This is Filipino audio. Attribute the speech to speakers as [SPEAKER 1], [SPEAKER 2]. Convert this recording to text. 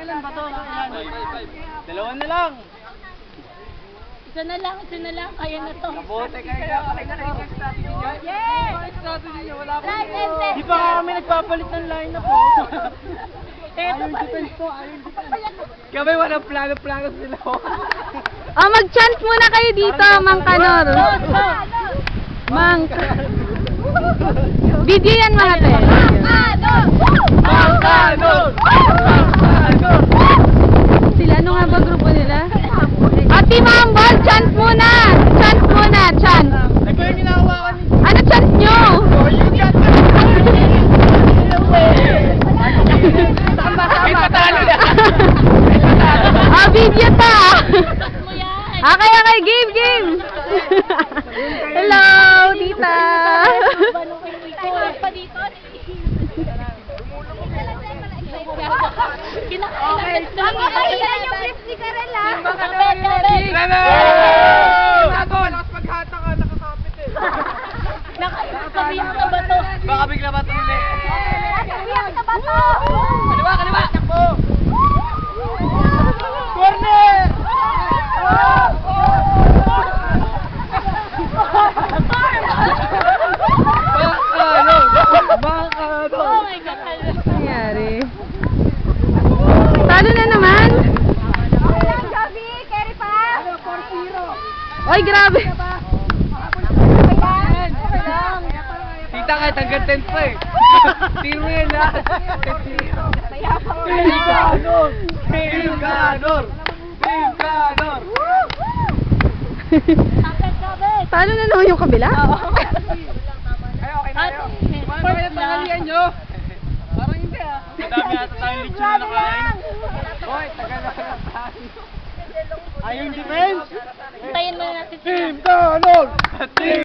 [SPEAKER 1] Ilan ba to? Dalawa na lang.
[SPEAKER 2] Isa na lang. Kaya na to.
[SPEAKER 1] Kabote kayo.
[SPEAKER 2] Yes!
[SPEAKER 1] Wala pa.
[SPEAKER 2] Di
[SPEAKER 1] pa kami nagpapalit ng line na po.
[SPEAKER 2] Ayaw
[SPEAKER 1] defense po. Kami walang plano-plano sila.
[SPEAKER 3] Oh, mag-chant muna kayo dito, Mang Kanor. Mang Video yan mga te.
[SPEAKER 1] Mang Kanor!
[SPEAKER 3] Sila, ano nga ba grupo nila? Ate Mambol, chant muna! Chant muna, chant!
[SPEAKER 1] Ito yung ginahawakan ni...
[SPEAKER 3] Ano chant nyo?
[SPEAKER 1] May patalo na!
[SPEAKER 3] Ah, video ta! Okay, game! Hello, tita!
[SPEAKER 2] Kinakain yung grip ni Karel ha.
[SPEAKER 1] Lakas maghata ka, nakakapit eh.
[SPEAKER 2] Nakabiyak na ba to?
[SPEAKER 1] Baka bigla ba ito nila?
[SPEAKER 2] Nakabiyak na ba to?
[SPEAKER 1] Kaliwa! Corner! Bakano!
[SPEAKER 2] Oh my God.
[SPEAKER 3] Nangyari? Talo na naman?
[SPEAKER 2] Ayan, Joby, carry pa.
[SPEAKER 3] 4-0. Oy, grabe!
[SPEAKER 1] Tita kahit hanggang 10 pa eh. Tiro yan lahat. Team Ganor!
[SPEAKER 3] Talo na naman yung kabila?
[SPEAKER 1] Ay, okay na yun. Paano yung pangalian nyo? Parang hindi ah. Madami ata tayong lechon na nakain. Hoy, tagal na tayo. Ay, yung defense!
[SPEAKER 2] Tayin mo na natin.
[SPEAKER 1] Team Ganor!